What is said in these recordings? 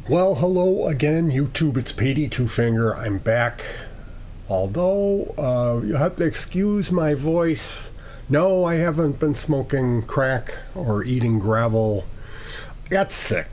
Well, hello again, YouTube. It's Petey Two Finger. I'm back. Although, you have to excuse my voice. No, I haven't been smoking crack or eating gravel. I got sick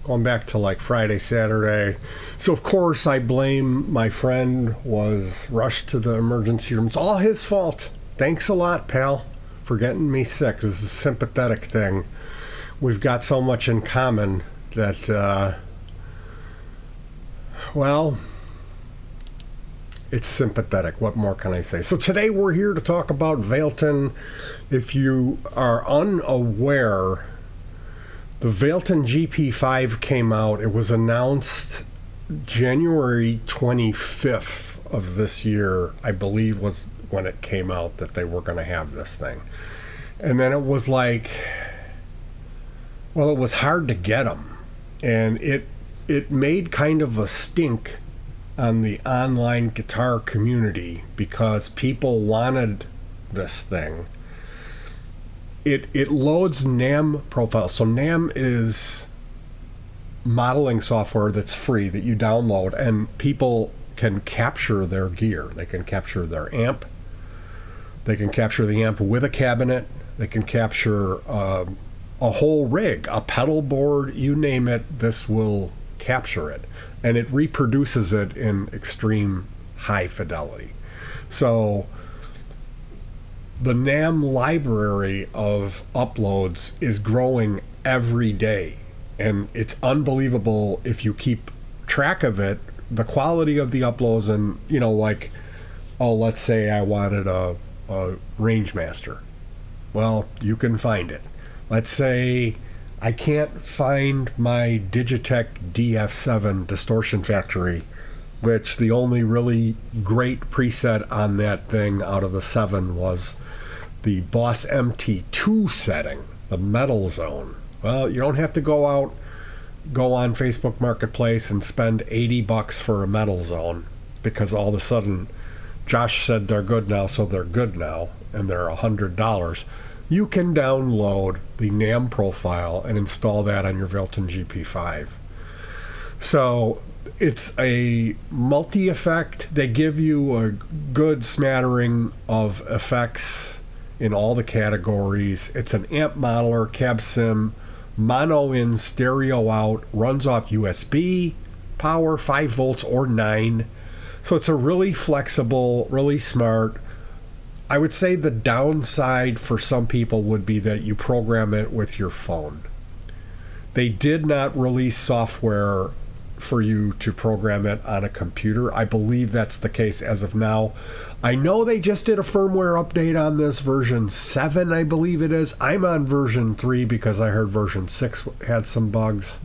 going back to like Friday, Saturday. So, of course, I blame my friend, was rushed to the emergency room. It's all his fault. Thanks a lot, pal, for getting me sick. This is a sympathetic thing. We've got so much in common that, well, it's sympathetic. What more can I say? So today we're here to talk about Valeton. If you are unaware, the Valeton GP5 came out. It was announced January 25th of this year, I believe, was when it came out that they were going to have this thing. And then it was like, well, it was hard to get them. And it made kind of a stink on the online guitar community because people wanted this thing. It loads NAM profiles. So NAM is modeling software that's free that you download, and people can capture their gear. They can capture their amp. They can capture the amp with a cabinet. They can capture a whole rig, a pedal board, you name it, this will capture it. And it reproduces it in extreme high fidelity. So the NAM library of uploads is growing every day. And it's unbelievable if you keep track of it, the quality of the uploads. And, you know, like, oh, let's say I wanted a Rangemaster. Well, you can find it. Let's say I can't find my Digitech DF7 Distortion Factory, which the only really great preset on that thing out of the 7 was the Boss MT2 setting, the Metal Zone. Well, you don't have to go on Facebook Marketplace and spend $80 for a Metal Zone, because all of a sudden Josh said they're good now, so they're good now, and they're $100. You can download the NAM profile and install that on your Valeton GP5. So it's a multi-effect. They give you a good smattering of effects in all the categories. It's an amp modeler, cab sim, mono in, stereo out, runs off USB power, 5 volts or 9. So it's a really flexible, really smart. I would say the downside for some people would be that you program it with your phone. They did not release software for you to program it on a computer. I believe that's the case as of now. I know they just did a firmware update on this, version 7, I believe it is. I'm on version 3 because I heard version 6 had some bugs.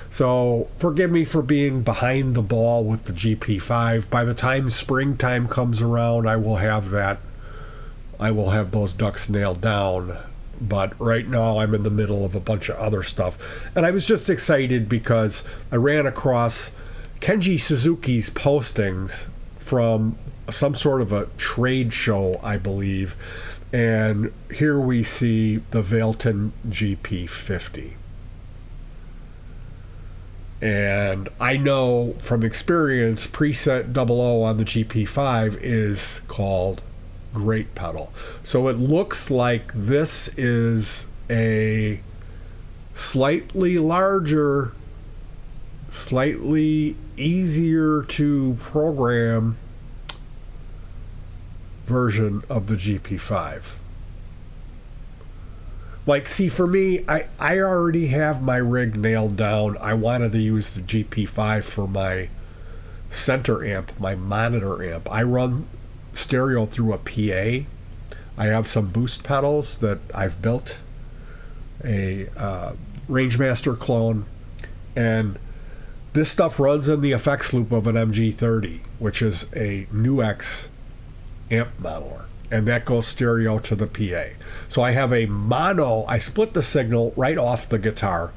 So forgive me for being behind the ball with the GP5. By the time springtime comes around, I will have those ducks nailed down. But right now I'm in the middle of a bunch of other stuff. And I was just excited because I ran across Kenji Suzuki's postings from some sort of a trade show, I believe. And here we see the Valeton GP50. And I know from experience, preset 00 on the GP5 is called Great Pedal. So it looks like this is a slightly larger, slightly easier to program version of the GP5. Like, see, for me, I already have my rig nailed down. I wanted to use the GP5 for my center amp, my monitor amp. I run stereo through a PA. I have some boost pedals that I've built, a Rangemaster clone, and this stuff runs in the effects loop of an MG30, which is a NuX amp modeler, and that goes stereo to the PA. So I have a mono, I split the signal right off the guitar.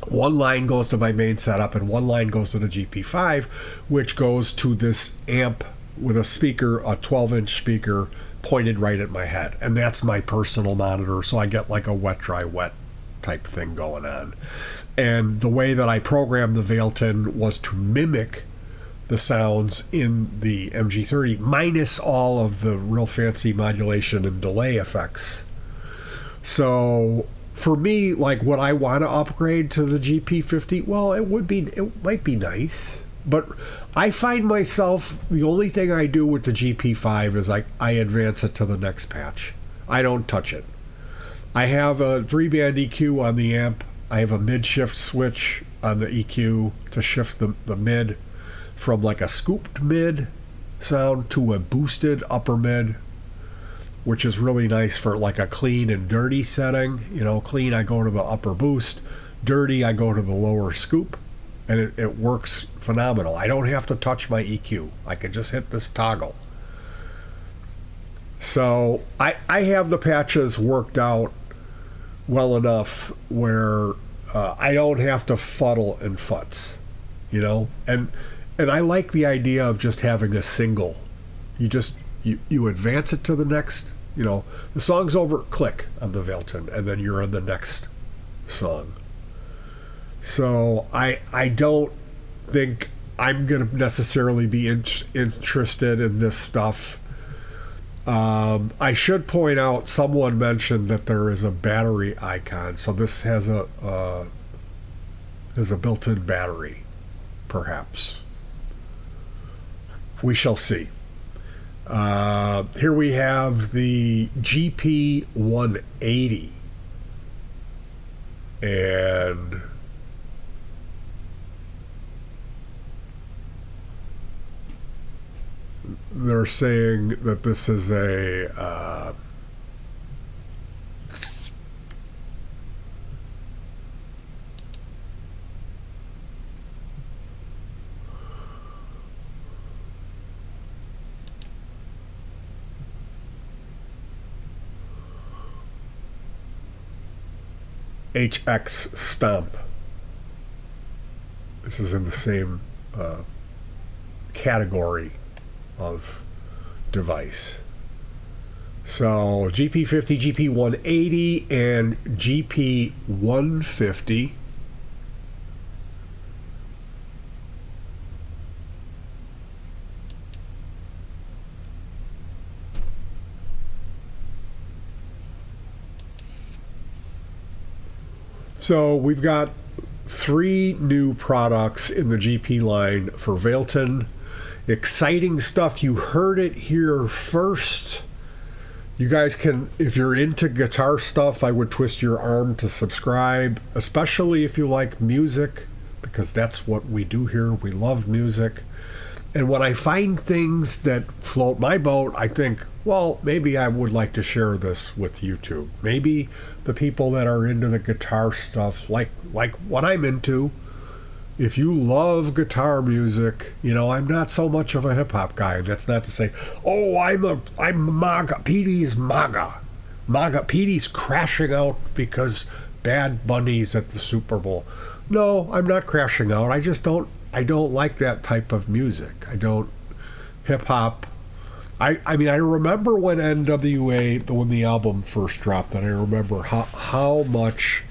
One line goes to my main setup and one line goes to the GP5, which goes to this amp with a speaker, a 12-inch speaker pointed right at my head. And that's my personal monitor, so I get like a wet, dry, wet type thing going on. And the way that I programmed the Valeton was to mimic the sounds in the MG30 minus all of the real fancy modulation and delay effects. So for me, like, would I want to upgrade to the GP50? Well, it might be nice, but I find myself, the only thing I do with the GP5 is I advance it to the next patch. I don't touch it. I have a 3-band EQ on the amp. I have a mid-shift switch on the EQ to shift the mid from like a scooped mid sound to a boosted upper mid, which is really nice for like a clean and dirty setting. You know, clean, I go to the upper boost. Dirty, I go to the lower scoop. And it works phenomenal. I don't have to touch my EQ. I can just hit this toggle. So I have the patches worked out well enough where I don't have to fuddle and futz, you know? And I like the idea of just having a single. You advance it to the next, you know, the song's over, click on the Valeton, and then you're on the next song. So I don't think I'm going to necessarily be interested in this stuff. I should point out, someone mentioned that there is a battery icon. So this has a built-in battery, perhaps. We shall see. Here we have the GP180. And they're saying that this is a HX Stomp. This is in the same category of device. So GP50, GP180, and GP150. So we've got 3 new products in the GP line for Valeton. Exciting stuff. You heard it here first. You guys can, if you're into guitar stuff, I would twist your arm to subscribe, especially if you like music, because that's what we do here. We love music. And when I find things that float my boat, I think, well, maybe I would like to share this with YouTube. Maybe the people that are into the guitar stuff, like what I'm into. If you love guitar music, you know, I'm not so much of a hip-hop guy. That's not to say, oh, I'm MAGA. Petey's MAGA. Petey's crashing out because Bad Bunny's at the Super Bowl. No, I'm not crashing out. I don't like that type of music. I don't. Hip-hop. I mean, I remember when NWA, when the album first dropped, and I remember how much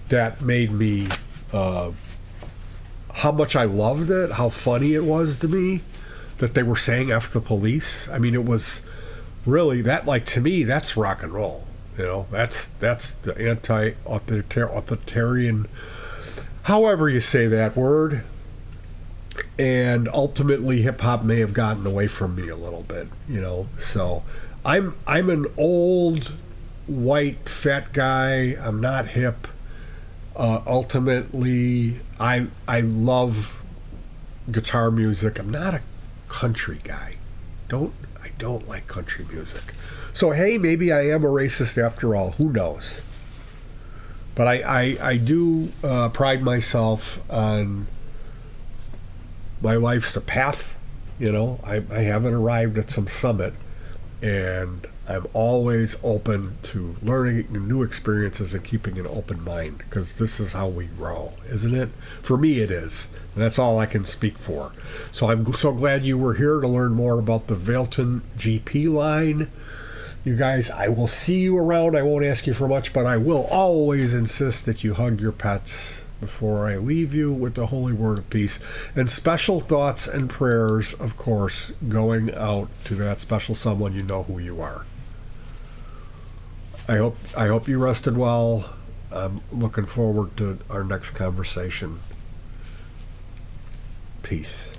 that made me... how much I loved it, how funny it was to me that they were saying F the police. I mean, it was really that, like, to me, that's rock and roll. You know, that's the anti-authoritarian, however you say that word. And ultimately, hip hop may have gotten away from me a little bit, you know. So I'm an old white fat guy. I'm not hip. Ultimately, I love guitar music. I'm not a country guy. I don't like country music. So hey, maybe I am a racist after all. Who knows? But I do pride myself on my life's a path. You know, I haven't arrived at some summit, and I'm always open to learning new experiences and keeping an open mind, because this is how we grow, isn't it? For me, it is. And that's all I can speak for. So I'm so glad you were here to learn more about the Valeton GP line. You guys, I will see you around. I won't ask you for much, but I will always insist that you hug your pets before I leave you with the holy word of peace. And special thoughts and prayers, of course, going out to that special someone. You know who you are. I hope you rested well. I'm looking forward to our next conversation. Peace.